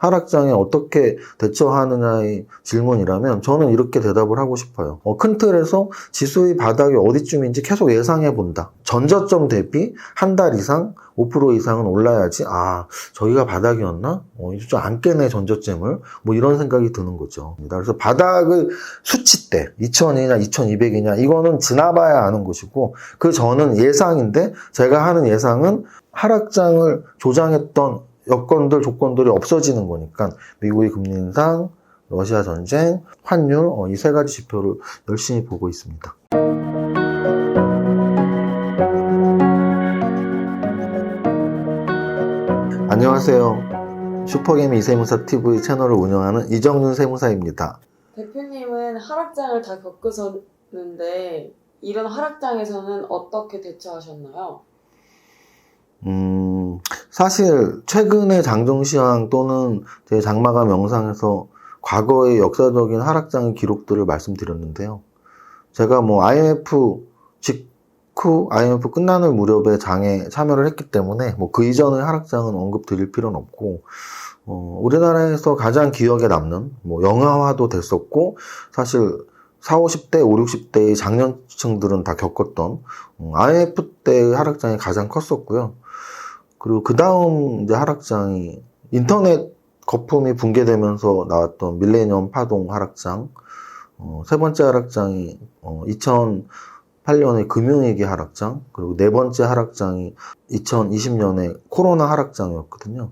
하락장에 어떻게 대처하느냐의 질문이라면 저는 이렇게 대답을 하고 싶어요. 큰 틀에서 지수의 바닥이 어디쯤인지 계속 예상해 본다. 전저점 대비 한 달 이상 5% 이상은 올라야지 저기가 바닥이었나? 이제 좀 안 깨네 전저점을. 뭐 이런 생각이 드는 거죠. 그래서 바닥의 수치대 2000이냐 2200이냐 이거는 지나봐야 아는 것이고, 그 전은 예상인데 제가 하는 예상은 하락장을 조장했던 여건들 조건들이 없어지는 거니까 미국의 금리 인상, 러시아 전쟁, 환율 이 세 가지 지표를 열심히 보고 있습니다. 안녕하세요. 슈퍼개미 이세무사 TV 채널을 운영하는 이정윤 세무사입니다. 대표님은 하락장을 다 겪으셨는데 이런 하락장에서는 어떻게 대처하셨나요? 사실 최근의 장정시황 또는 제 장마감 영상에서 과거의 역사적인 하락장의 기록들을 말씀드렸는데요. 제가 IMF 직후 IMF 끝나는 무렵에 장에 참여를 했기 때문에 그 이전의 하락장은 언급드릴 필요는 없고, 우리나라에서 가장 기억에 남는 영화화도 됐었고, 사실 40, 50대, 50, 60대의 장년층들은 다 겪었던 IMF 때의 하락장이 가장 컸었고요. 그리고 그 다음 이제 하락장이 인터넷 거품이 붕괴되면서 나왔던 밀레니엄 파동 하락장, 세 번째 하락장이 2008년의 금융위기 하락장, 그리고 네 번째 하락장이 2020년의 코로나 하락장이었거든요.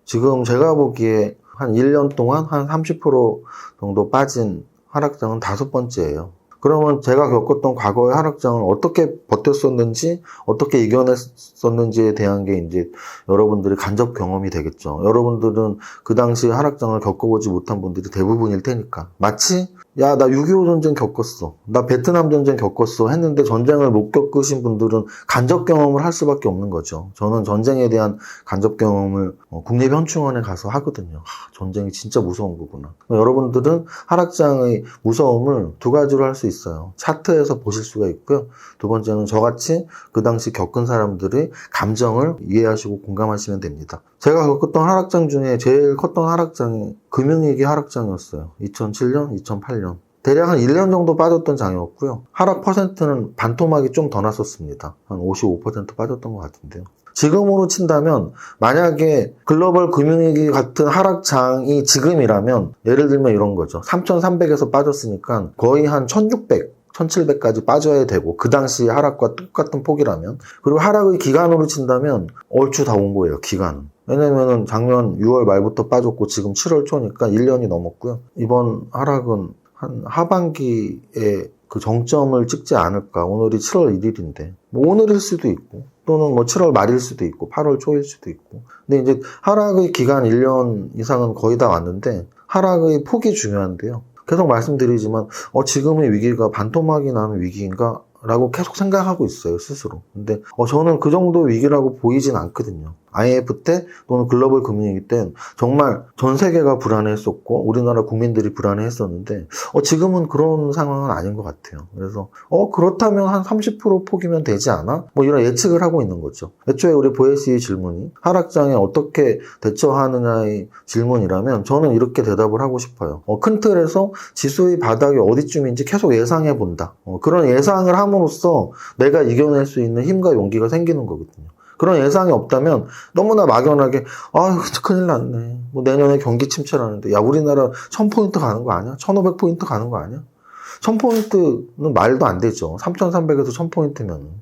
지금 제가 보기에 한 1년 동안 한 30% 정도 빠진 하락장은 5번째예요. 그러면 제가 겪었던 과거의 하락장을 어떻게 버텼었는지, 어떻게 이겨냈었는지에 대한 게 이제 여러분들의 간접 경험이 되겠죠. 여러분들은 그 당시 하락장을 겪어보지 못한 분들이 대부분일 테니까. 마치 나 6.25 전쟁 겪었어, 나 베트남 전쟁 겪었어 했는데 전쟁을 못 겪으신 분들은 간접 경험을 할 수밖에 없는 거죠. 저는 전쟁에 대한 간접 경험을 국립현충원에 가서 하거든요. 전쟁이 진짜 무서운 거구나. 여러분들은 하락장의 무서움을 두 가지로 할 수 있어요. 차트에서 보실 수가 있고요. 두 번째는 저같이 그 당시 겪은 사람들의 감정을 이해하시고 공감하시면 됩니다. 제가 겪었던 하락장 중에 제일 컸던 하락장이 금융위기 하락장이었어요. 2007년, 2008년. 대략 한 1년 정도 빠졌던 장이었고요. 하락 퍼센트는 반토막이 좀 더 났었습니다. 한 55% 빠졌던 것 같은데요. 지금으로 친다면 만약에 글로벌 금융위기 같은 하락장이 지금이라면 예를 들면 이런 거죠. 3,300에서 빠졌으니까 거의 한 1,600, 1,700까지 빠져야 되고, 그 당시 하락과 똑같은 폭이라면. 그리고 하락의 기간으로 친다면 얼추 다 온 거예요, 기간은. 왜냐면은 작년 6월 말부터 빠졌고 지금 7월 초니까 1년이 넘었고요. 이번 하락은 한 하반기에 그 정점을 찍지 않을까. 오늘이 7월 1일인데 오늘일 수도 있고 또는 7월 말일 수도 있고 8월 초일 수도 있고. 근데 이제 하락의 기간 1년 이상은 거의 다 왔는데 하락의 폭이 중요한데요. 계속 말씀드리지만 지금의 위기가 반토막이 나는 위기인가? 라고 계속 생각하고 있어요, 스스로. 근데 저는 그 정도 위기라고 보이진 않거든요. IMF 때 또는 글로벌 금융위기 때는 정말 전 세계가 불안해했었고 우리나라 국민들이 불안해했었는데 지금은 그런 상황은 아닌 것 같아요. 그래서 그렇다면 한 30% 폭이면 되지 않아? 이런 예측을 하고 있는 거죠. 애초에 우리 보혜씨의 질문이 하락장에 어떻게 대처하느냐의 질문이라면 저는 이렇게 대답을 하고 싶어요. 큰 틀에서 지수의 바닥이 어디쯤인지 계속 예상해 본다. 그런 예상을 함으로써 내가 이겨낼 수 있는 힘과 용기가 생기는 거거든요. 그런 예상이 없다면 너무나 막연하게 큰일 났네. 내년에 경기 침체라는데 우리나라 1000포인트 가는 거 아니야? 1500포인트 가는 거 아니야? 1000포인트는 말도 안 되죠. 3300에서 1000포인트면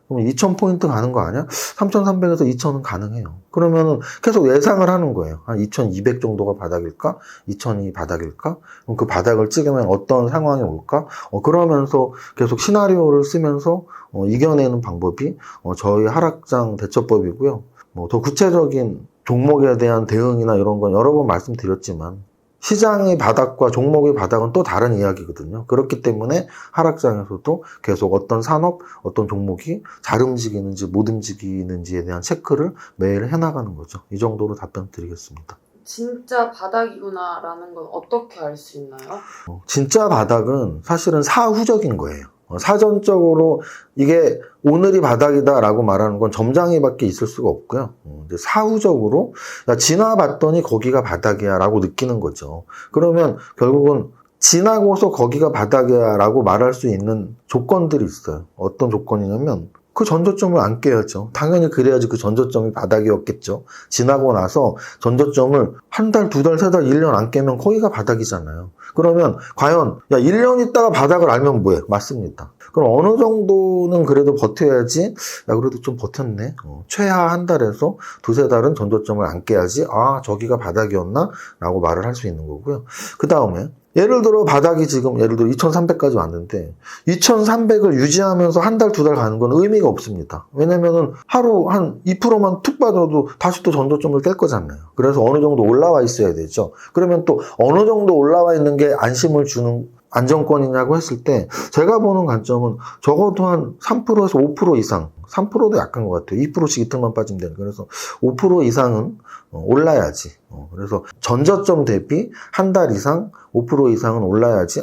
그럼 2000포인트 가는 거 아니야? 3300에서 2000은 가능해요. 그러면은 계속 예상을 하는 거예요. 한 2200 정도가 바닥일까? 2000이 바닥일까? 그럼 그 바닥을 찍으면 어떤 상황이 올까? 그러면서 계속 시나리오를 쓰면서 이겨내는 방법이 저희 하락장 대처법이고요. 더 구체적인 종목에 대한 대응이나 이런 건 여러 번 말씀드렸지만 시장의 바닥과 종목의 바닥은 또 다른 이야기거든요. 그렇기 때문에 하락장에서도 계속 어떤 산업, 어떤 종목이 잘 움직이는지 못 움직이는지에 대한 체크를 매일 해나가는 거죠. 이 정도로 답변 드리겠습니다. 진짜 바닥이구나 라는 건 어떻게 알 수 있나요? 진짜 바닥은 사실은 사후적인 거예요. 사전적으로 이게 오늘이 바닥이다라고 말하는 건 점장이밖에 있을 수가 없고요. 이제 사후적으로 야, 지나봤더니 거기가 바닥이야라고 느끼는 거죠. 그러면 결국은 지나고서 거기가 바닥이야라고 말할 수 있는 조건들이 있어요. 어떤 조건이냐면 그 전저점을 안 깨야죠. 당연히 그래야지 그 전저점이 바닥이었겠죠. 지나고 나서 전저점을 한 달, 두 달, 세 달, 1년 안 깨면 거기가 바닥이잖아요. 그러면 과연 1년 있다가 바닥을 알면 뭐해? 맞습니다. 그럼 어느 정도는 그래도 버텨야지. 그래도 좀 버텼네. 최하 한 달에서 두세 달은 전저점을 안 깨야지. 저기가 바닥이었나? 라고 말을 할 수 있는 거고요. 그 다음에 예를 들어 바닥이 지금 예를 들어 2300까지 왔는데 2300을 유지하면서 한 달, 두 달 가는 건 의미가 없습니다. 왜냐면은 하루 한 2%만 툭 빠져도 다시 또 전저점을 깰 거잖아요. 그래서 어느 정도 올라와 있어야 되죠. 그러면 또 어느 정도 올라와 있는 게 안심을 주는 안정권이냐고 했을 때 제가 보는 관점은 적어도 한 3%에서 5% 이상 3%도 약한 것 같아요. 2%씩 이틀만 빠지면 되니까. 그래서 5% 이상은 올라야지. 그래서 전저점 대비 한 달 이상 5% 이상은 올라야지.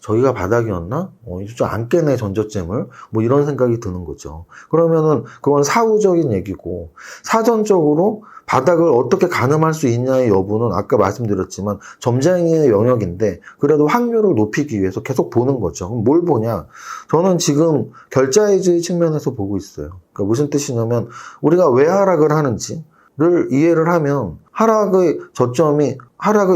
저기가 바닥이었나? 이제 좀 안 깨네 전저점을. 뭐 이런 생각이 드는 거죠. 그러면은 그건 사후적인 얘기고 사전적으로 바닥을 어떻게 가늠할 수 있냐의 여부는 아까 말씀드렸지만 점쟁이의 영역인데 그래도 확률을 높이기 위해서 계속 보는 거죠. 그럼 뭘 보냐? 저는 지금 결자해주의 측면에서 보고 있어요. 그러니까 무슨 뜻이냐면 우리가 왜 하락을 하는지를 이해를 하면 하락의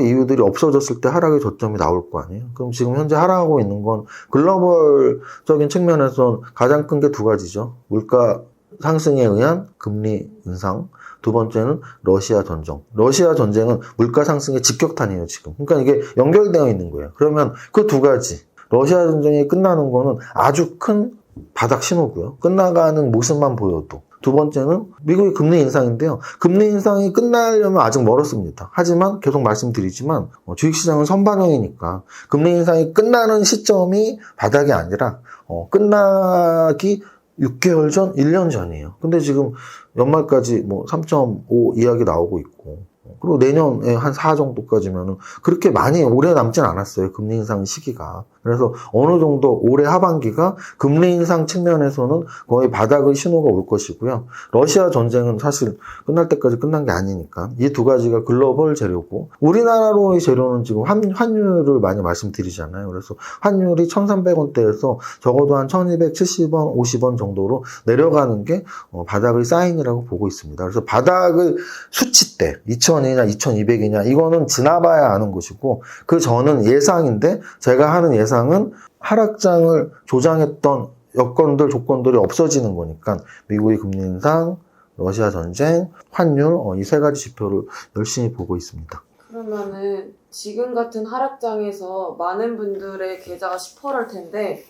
이유들이 없어졌을 때 하락의 저점이 나올 거 아니에요. 그럼 지금 현재 하락하고 있는 건 글로벌적인 측면에서는 가장 큰 게 두 가지죠. 물가 상승에 의한 금리 인상, 두 번째는 러시아 전쟁. 러시아 전쟁은 물가 상승의 직격탄이에요, 지금. 그러니까 이게 연결되어 있는 거예요. 그러면 그 두 가지. 러시아 전쟁이 끝나는 거는 아주 큰 바닥 신호고요. 끝나가는 모습만 보여도. 두 번째는 미국의 금리 인상인데요. 금리 인상이 끝나려면 아직 멀었습니다. 하지만 계속 말씀드리지만 주식시장은 선반영이니까 금리 인상이 끝나는 시점이 바닥이 아니라 끝나기 6개월 전, 1년 전이에요. 근데 지금 연말까지 3.5 이야기 나오고 있고, 그리고 내년에 한 4 정도까지면은 그렇게 많이 오래 남진 않았어요. 금리 인상 시기가. 그래서 어느 정도 올해 하반기가 금리 인상 측면에서는 거의 바닥의 신호가 올 것이고요. 러시아 전쟁은 사실 끝날 때까지 끝난 게 아니니까 이 두 가지가 글로벌 재료고 우리나라로의 재료는 지금 환율을 많이 말씀드리잖아요. 그래서 환율이 1,300원대에서 적어도 한 1,270원, 50원 정도로 내려가는 게 바닥의 사인이라고 보고 있습니다. 그래서 바닥의 수치대 2,000이냐 2,200이냐 이거는 지나봐야 아는 것이고 그 전은 예상인데 제가 하는 예상은 하락장을 조장했던 여건들, 조건들이 없어지는 거니까 미국의 금리 인상, 러시아 전쟁, 환율 이 세 가지 지표를 열심히 보고 있습니다. 그러면은 지금 같은 하락장에서 많은 분들의 계좌가 10%일 텐데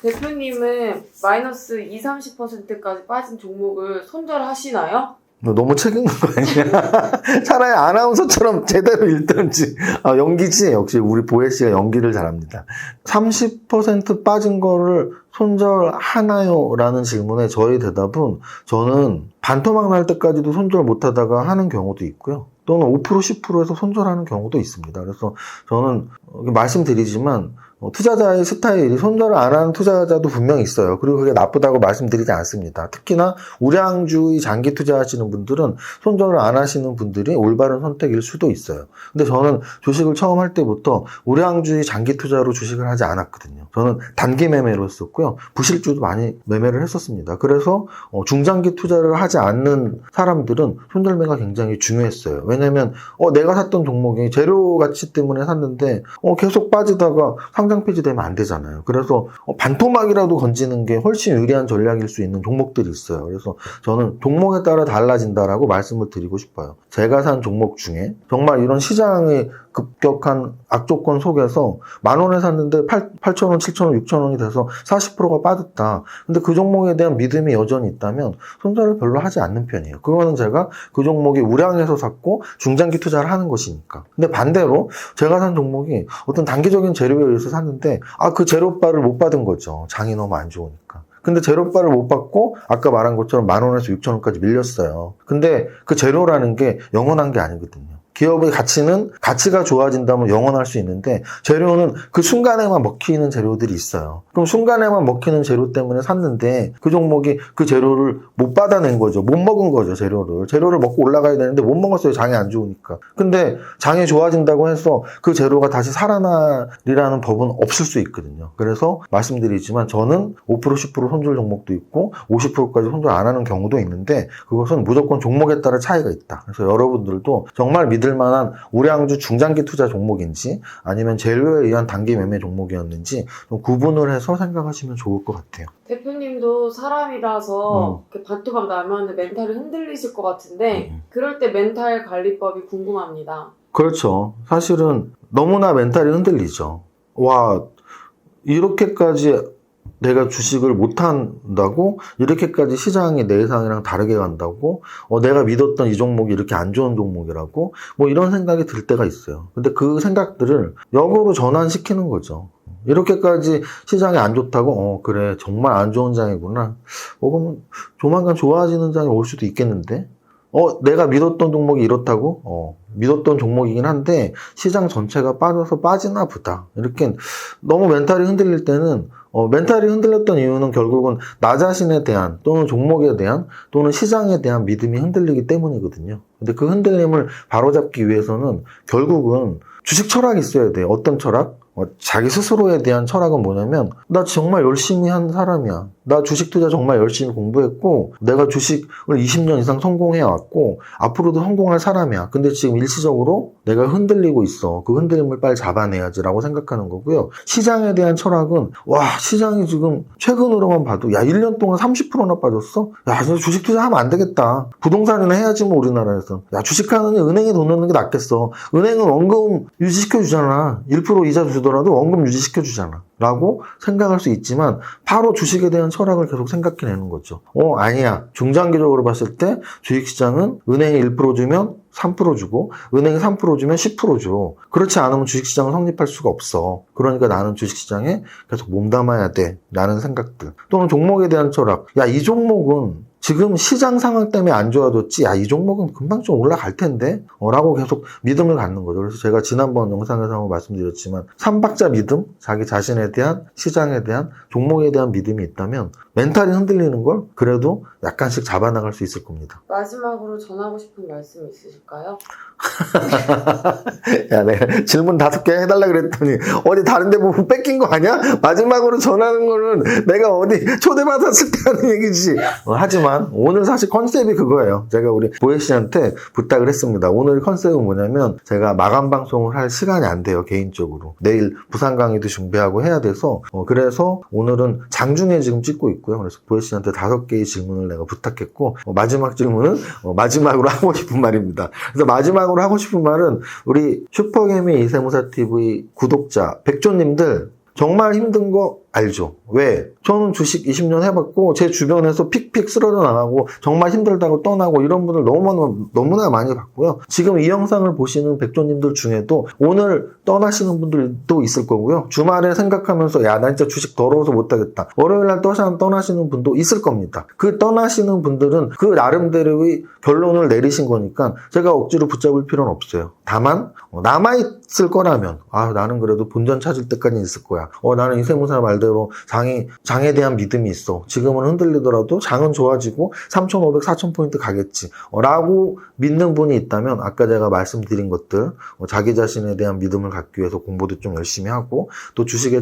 대표님은 마이너스 20-30%까지 빠진 종목을 손절하시나요? 너무 책 읽는 거 아니야? 차라리 아나운서처럼 제대로 읽든지. 연기지. 역시 우리 보혜 씨가 연기를 잘합니다. 30% 빠진 거를 손절하나요? 라는 질문에 저의 대답은 저는 반토막 날 때까지도 손절 못 하다가 하는 경우도 있고요. 또는 5%, 10%에서 손절하는 경우도 있습니다. 그래서 저는 말씀드리지만 투자자의 스타일이 손절을 안 하는 투자자도 분명히 있어요. 그리고 그게 나쁘다고 말씀드리지 않습니다. 특히나 우량주의 장기 투자하시는 분들은 손절을 안 하시는 분들이 올바른 선택일 수도 있어요. 근데 저는 주식을 처음 할 때부터 우량주의 장기 투자로 주식을 하지 않았거든요. 저는 단기 매매로 했었고요. 부실주도 많이 매매를 했었습니다. 그래서 중장기 투자를 하지 않는 사람들은 손절매가 굉장히 중요했어요. 왜냐면 내가 샀던 종목이 재료 가치 때문에 샀는데 계속 빠지다가 상장 폐지되면 안 되잖아요. 그래서 반토막이라도 건지는 게 훨씬 유리한 전략일 수 있는 종목들이 있어요. 그래서 저는 종목에 따라 달라진다라고 말씀을 드리고 싶어요. 제가 산 종목 중에 정말 이런 시장의 급격한 악조건 속에서 10,000원에 샀는데 8,000원, 7,000원, 6,000원이 돼서 40%가 빠졌다. 근데 그 종목에 대한 믿음이 여전히 있다면 손절을 별로 하지 않는 편이에요. 그거는 제가 그 종목이 우량해서 샀고 중장기 투자를 하는 것이니까. 근데 반대로 제가 산 종목이 어떤 단기적인 재료에 의해서 샀는데 그 재료바를 못 받은 거죠. 장이 너무 안 좋으니까. 근데 재료바를 못 받고 아까 말한 것처럼 10,000원에서 6,000원까지 밀렸어요. 근데 그 재료라는 게 영원한 게 아니거든요. 기업의 가치가 좋아진다면 영원할 수 있는데 재료는 그 순간에만 먹히는 재료들이 있어요. 그럼 순간에만 먹히는 재료 때문에 샀는데 그 종목이 그 재료를 못 받아낸 거죠. 못 먹은 거죠, 재료를 먹고 올라가야 되는데 못 먹었어요. 장이 안 좋으니까. 근데 장이 좋아진다고 해서 그 재료가 다시 살아나리라는 법은 없을 수 있거든요. 그래서 말씀드리지만 저는 5% 10% 손절 종목도 있고 50%까지 손절 안 하는 경우도 있는데 그것은 무조건 종목에 따라 차이가 있다. 그래서 여러분들도 정말 믿을 만한 우량주 중장기 투자 종목인지 아니면 재료에 의한 단기 매매 종목이었는지 좀 구분을 해서 생각하시면 좋을 것 같아요. 대표님도 사람이라서 이렇게 반토막 나면 멘탈이 흔들리실 것 같은데 그럴 때 멘탈 관리법이 궁금합니다. 그렇죠. 사실은 너무나 멘탈이 흔들리죠. 와, 이렇게까지 내가 주식을 못한다고? 이렇게까지 시장이 내 예상이랑 다르게 간다고? 내가 믿었던 이 종목이 이렇게 안 좋은 종목이라고? 뭐 이런 생각이 들 때가 있어요. 근데 그 생각들을 역으로 전환시키는 거죠. 이렇게까지 시장이 안 좋다고? 그래, 정말 안 좋은 장이구나. 그러면 조만간 좋아지는 장이 올 수도 있겠는데? 내가 믿었던 종목이 이렇다고? 믿었던 종목이긴 한데 시장 전체가 빠져서 빠지나 보다. 이렇게 너무 멘탈이 흔들릴 때는 멘탈이 흔들렸던 이유는 결국은 나 자신에 대한 또는 종목에 대한 또는 시장에 대한 믿음이 흔들리기 때문이거든요. 근데 그 흔들림을 바로잡기 위해서는 결국은 주식 철학이 있어야 돼요. 어떤 철학? 자기 스스로에 대한 철학은 뭐냐면 나 정말 열심히 한 사람이야. 나 주식 투자 정말 열심히 공부했고 내가 주식을 20년 이상 성공해왔고 앞으로도 성공할 사람이야. 근데 지금 일시적으로 내가 흔들리고 있어. 그 흔들림을 빨리 잡아내야지라고 생각하는 거고요. 시장에 대한 철학은 시장이 지금 최근으로만 봐도 1년 동안 30%나 빠졌어? 진짜 주식 투자하면 안 되겠다. 부동산이나 해야지 뭐 우리나라에서. 주식하느니 은행에 돈 넣는 게 낫겠어. 은행은 원금 유지시켜주잖아. 1% 이자 주더라도 원금 유지시켜주잖아. 라고 생각할 수 있지만 바로 주식에 대한 철학을 계속 생각해내는 거죠. 아니야. 중장기적으로 봤을 때 주식시장은 은행이 1% 주면 3% 주고 은행이 3% 주면 10% 줘. 그렇지 않으면 주식시장은 성립할 수가 없어. 그러니까 나는 주식시장에 계속 몸담아야 돼. 라는 생각들. 또는 종목에 대한 철학. 이 종목은 지금 시장 상황 때문에 안 좋아졌지. 이 종목은 금방 좀 올라갈 텐데? 라고 계속 믿음을 갖는 거죠. 그래서 제가 지난번 영상에서 한번 말씀드렸지만 3박자 믿음, 자기 자신에 대한, 시장에 대한, 종목에 대한 믿음이 있다면 멘탈이 흔들리는 걸 그래도 약간씩 잡아나갈 수 있을 겁니다. 마지막으로 전하고 싶은 말씀 있으실까요? 내가 질문 5개 해달라 그랬더니 어디 다른 데 보면 뺏긴 거 아니야? 마지막으로 전하는 거는 내가 어디 초대받았을 때 하는 얘기지. 하지만 오늘 사실 컨셉이 그거예요. 제가 우리 보혜 씨한테 부탁을 했습니다. 오늘 컨셉은 뭐냐면 제가 마감 방송을 할 시간이 안 돼요. 개인적으로. 내일 부산 강의도 준비하고 해야 돼서 그래서 오늘은 장중에 지금 찍고 있고요. 그래서 보혜 씨한테 5개의 질문을 내가 부탁했고 마지막 질문은 마지막으로 하고 싶은 말입니다. 그래서 마지막으로 하고 싶은 말은 우리 슈퍼개미 이세무사TV 구독자 백조님들 정말 힘든 거 알죠? 왜? 저는 주식 20년 해봤고 제 주변에서 픽픽 쓰러져 나가고 정말 힘들다고 떠나고 이런 분들 너무나 많이 봤고요. 지금 이 영상을 보시는 백조님들 중에도 오늘 떠나시는 분들도 있을 거고요. 주말에 생각하면서 나 진짜 주식 더러워서 못하겠다. 월요일날 떠나시는 분도 있을 겁니다. 그 떠나시는 분들은 그 나름대로의 결론을 내리신 거니까 제가 억지로 붙잡을 필요는 없어요. 다만 남아있을 거라면 나는 그래도 본전 찾을 때까지 있을 거야. 나는 이세무사 말대로 장에 대한 믿음이 있어. 지금은 흔들리더라도 장은 좋아지고 3,500, 4,000포인트 가겠지. 라고 믿는 분이 있다면 아까 제가 말씀드린 것들 자기 자신에 대한 믿음을 갖기 위해서 공부도 좀 열심히 하고 또 주식에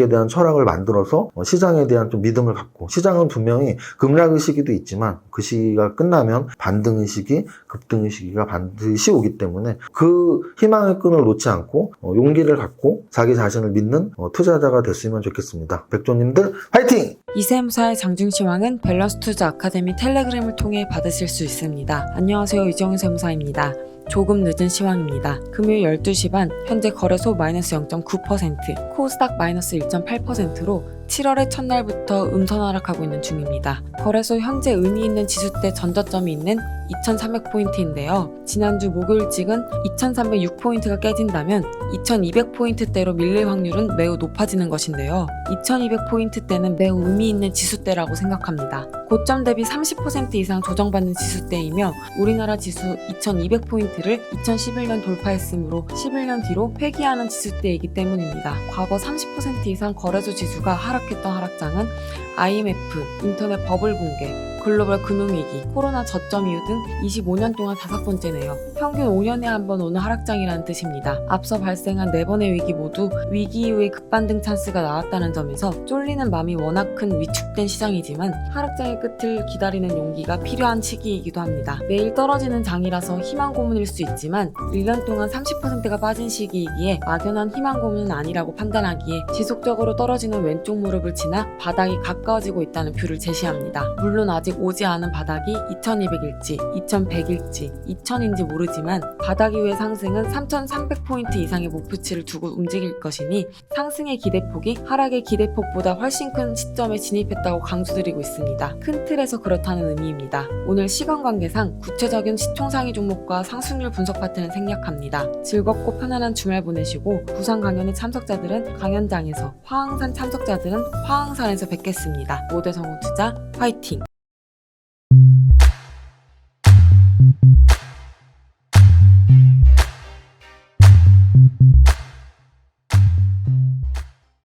대한 철학을 만들어서 시장에 대한 좀 믿음을 갖고 시장은 분명히 급락의 시기도 있지만 그 시기가 끝나면 반등의 시기, 급등의 시기가 반드시 오기 때문에 그 희망의 끈을 놓지 않고 용기를 갖고 자기 자신을 믿는 투자자가 됐으면 좋겠습니다. 백조님들 화이팅! 이세무사의 장중시황은 밸런스 투자 아카데미 텔레그램을 통해 받으실 수 있습니다. 안녕하세요, 이정은 세무사입니다. 조금 늦은 시황입니다. 금요일 12시 반 현재 거래소 마이너스 0.9%, 코스닥 마이너스 1.8%로 7월의 첫날부터 음선 하락하고 있는 중입니다. 거래소 현재 의미 있는 지수대 전저점이 있는 2300포인트인데요. 지난주 목요일 찍은 2306포인트가 깨진다면 2200포인트대로 밀릴 확률은 매우 높아지는 것인데요. 2200포인트대는 매우 의미 있는 지수대라고 생각합니다. 고점 대비 30% 이상 조정받는 지수대이며 우리나라 지수 2200포인트를 2011년 돌파했으므로 11년 뒤로 회귀하는 지수대이기 때문입니다. 과거 30% 이상 거래소 지수가 하락했던 하락장은 IMF, 인터넷 버블 붕괴, 글로벌 금융위기, 코로나 저점 이후 등 25년 동안 5번째네요. 평균 5년에 한 번 오는 하락장이라는 뜻입니다. 앞서 발생한 4번의 위기 모두 위기 이후에 급반등 찬스가 나왔다는 점에서 쫄리는 마음이 워낙 큰 위축된 시장이지만 하락장의 끝을 기다리는 용기가 필요한 시기이기도 합니다. 매일 떨어지는 장이라서 희망 고문일 수 있지만 1년 동안 30%가 빠진 시기이기에 막연한 희망 고문은 아니라고 판단하기에 지속적으로 떨어지는 왼쪽 무릎을 지나 바닥이 가까워지고 있다는 뷰를 제시합니다. 물론 아직 오지 않은 바닥이 2200일지, 2100일지, 2000인지 모르지만 바닥 이후의 상승은 3300포인트 이상의 목표치를 두고 움직일 것이니 상승의 기대폭이 하락의 기대폭보다 훨씬 큰 시점에 진입했다고 강조드리고 있습니다. 큰 틀에서 그렇다는 의미입니다. 오늘 시간 관계상 구체적인 시총상위 종목과 상승률 분석 파트는 생략합니다. 즐겁고 편안한 주말 보내시고 부산 강연의 참석자들은 강연장에서, 화항산 참석자들은 화항산에서 뵙겠습니다. 모대성우 투자 화이팅!